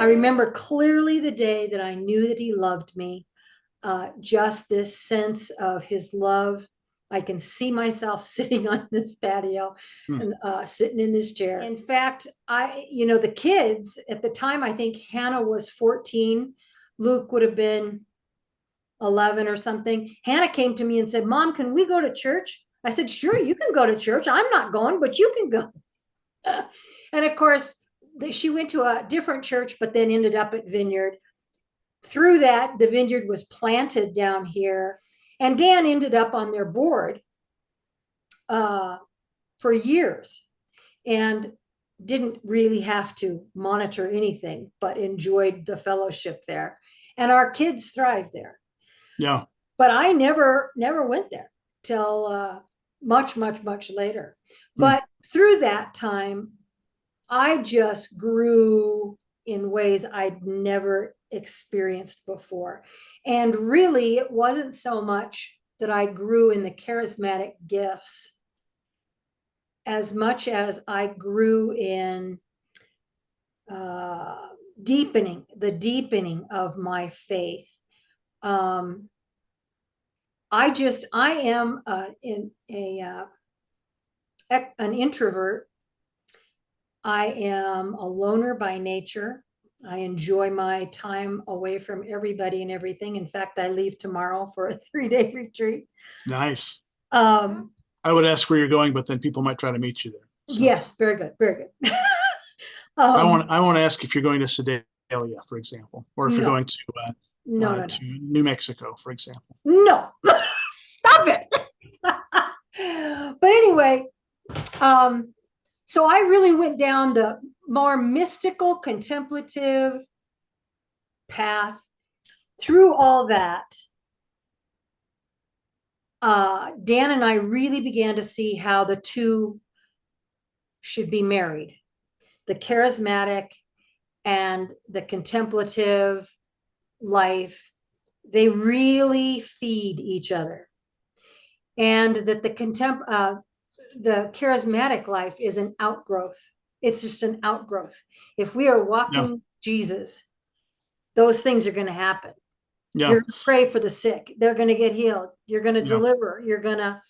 remember clearly the day that I knew that he loved me. Just this sense of his love. I can see myself sitting on this patio Hmm. and sitting in this chair. In fact, the kids at the time, I think Hannah was 14. Luke would have been 11 or something. Hannah came to me and said, Mom, can we go to church? I said, sure, you can go to church. I'm not going, but you can go. And of course, she went to a different church, but then ended up at Vineyard. Through that, the Vineyard was planted down here, and Dan ended up on their board for years and didn't really have to monitor anything, but enjoyed the fellowship there. And our kids thrived there. Yeah. But I never went there till much, much, much later. Hmm. But through that time, I just grew in ways I'd never experienced before. And really, it wasn't so much that I grew in the charismatic gifts as much as I grew in the deepening of my faith. I am an introvert. I am a loner by nature. I enjoy my time away from everybody and everything. In fact, I leave tomorrow for a 3-day retreat. Nice. Um, I would ask where you're going, but then people might try to meet you there. So yes, very good, very good. I want to ask if you're going to Sedalia, for example, or if you're No, going no, no, to New Mexico, for example. no, stop it. But anyway, so I really went down the more mystical, contemplative path. Through all that, Dan and I really began to see how the two should be married, the charismatic and the contemplative life. They really feed each other, and that the charismatic life is an outgrowth. It's just an outgrowth. If we are Yeah. walking Jesus, those things are going to happen. Yeah. You're going to pray for the sick. They're going to get healed. You're going to Yeah. deliver. You're going to,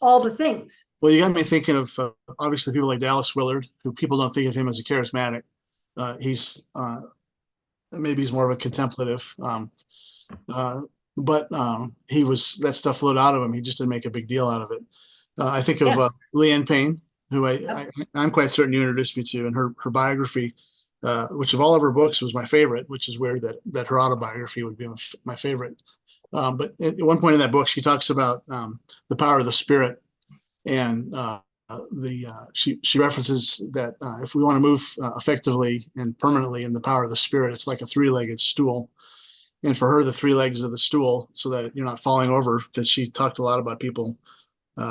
all the things. Well, you got me thinking of obviously people like Dallas Willard, who people don't think of him as a charismatic. He's maybe he's more of a contemplative, uh, but he was that stuff flowed out of him. He just didn't make a big deal out of it. I think of Yes. Leanne Payne, who Yep. I'm quite certain you introduced me to, and her biography, which of all of her books was my favorite, which is weird that her autobiography would be my favorite. But at one point in that book, she talks about the power of the spirit, and she references that if we want to move effectively and permanently in the power of the spirit, it's like a three-legged stool. And for her, the three legs of the stool, so that you're not falling over, because she talked a lot about people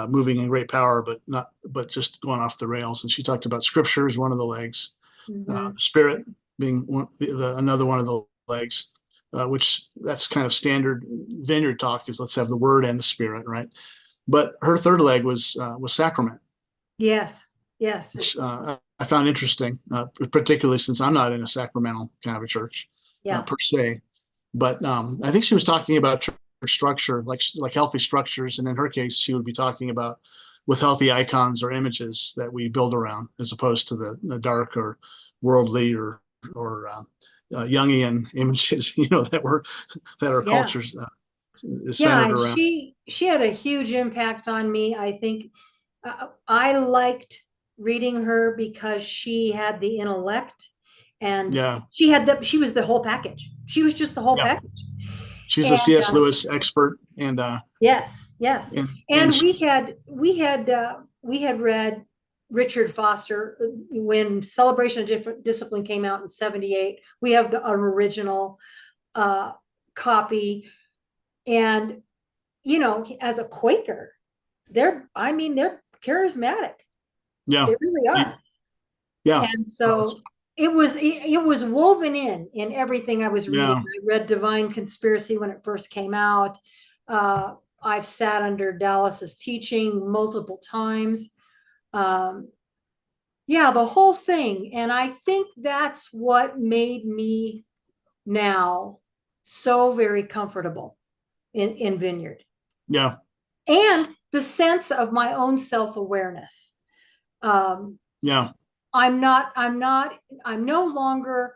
moving in great power, but just going off the rails. And she talked about scripture as one of the legs, the spirit being another one of the legs, which that's kind of standard vineyard talk is let's have the word and the spirit, right? But her third leg was sacrament. Yes. Yes. Which I found interesting, particularly since I'm not in a sacramental kind of a church Yeah. per se. But I think she was talking about church structure, like healthy structures, and in her case, she would be talking about with healthy icons or images that we build around, as opposed to the dark or worldly or Jungian images, that our Yeah. cultures is Yeah. centered And around. she had a huge impact on me. I think I liked reading her because she had the intellect, and Yeah, she was the whole package. She was just the whole yeah. package. She's And a C.S. Lewis expert, and yes, yes. and And we had read Richard Foster when Celebration of Discipline came out in 78. We have an original copy. And, as a Quaker, they're charismatic. yeah, They really are. yeah, And so it was woven in everything I was reading. yeah. I read Divine Conspiracy when it first came out. I've sat under Dallas's teaching multiple times. Um, Yeah, the whole thing. And I think that's what made me now so very comfortable in Vineyard. Yeah. And the sense of my own self-awareness. Yeah. I'm no longer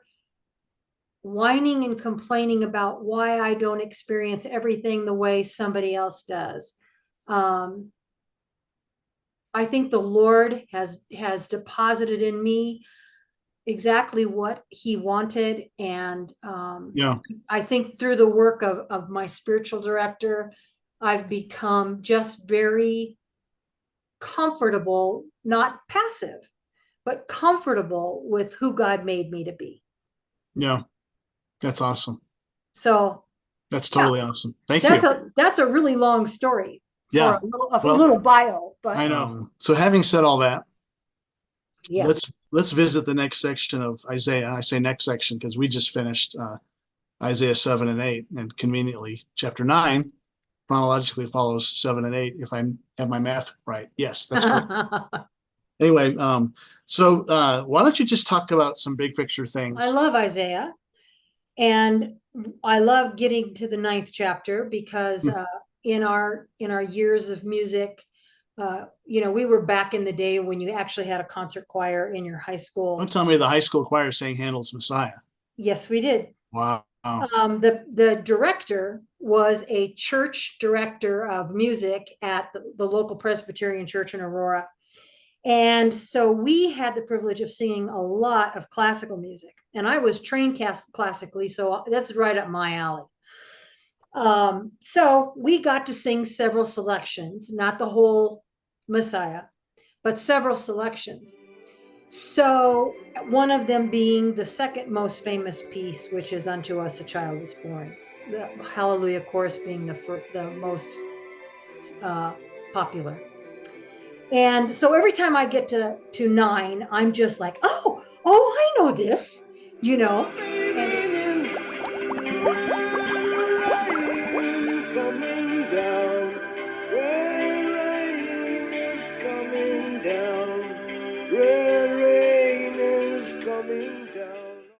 whining and complaining about why I don't experience everything the way somebody else does. I think the Lord has deposited in me exactly what he wanted. And Yeah. I think through the work of my spiritual director, I've become just very comfortable, not passive, but comfortable with who God made me to be. Yeah. That's awesome. So That's totally awesome. Thank you. That's a really long story for Yeah. a little bio, but I know. So having said all that, yeah. let's visit the next section of Isaiah. I say next section because we just finished Isaiah 7 and 8, and conveniently chapter 9 chronologically follows 7 and 8, if I have my math right. Yes, that's correct. Anyway, so why don't you just talk about some big picture things? I love Isaiah, and I love getting to the 9th chapter because in our years of music, we were back in the day when you actually had a concert choir in your high school. Don't tell me the high school choir sang Handel's Messiah. Yes, we did. Wow. The director was a church director of music at the local Presbyterian church in Aurora. And so we had the privilege of singing a lot of classical music. And I was trained classically, so that's right up my alley. So we got to sing several selections, not the whole Messiah, but several selections. So one of them being the second most famous piece, which is Unto Us a Child is Born. The Hallelujah chorus being the most popular. And so every time I get to 9, I'm just like, oh, I know this, And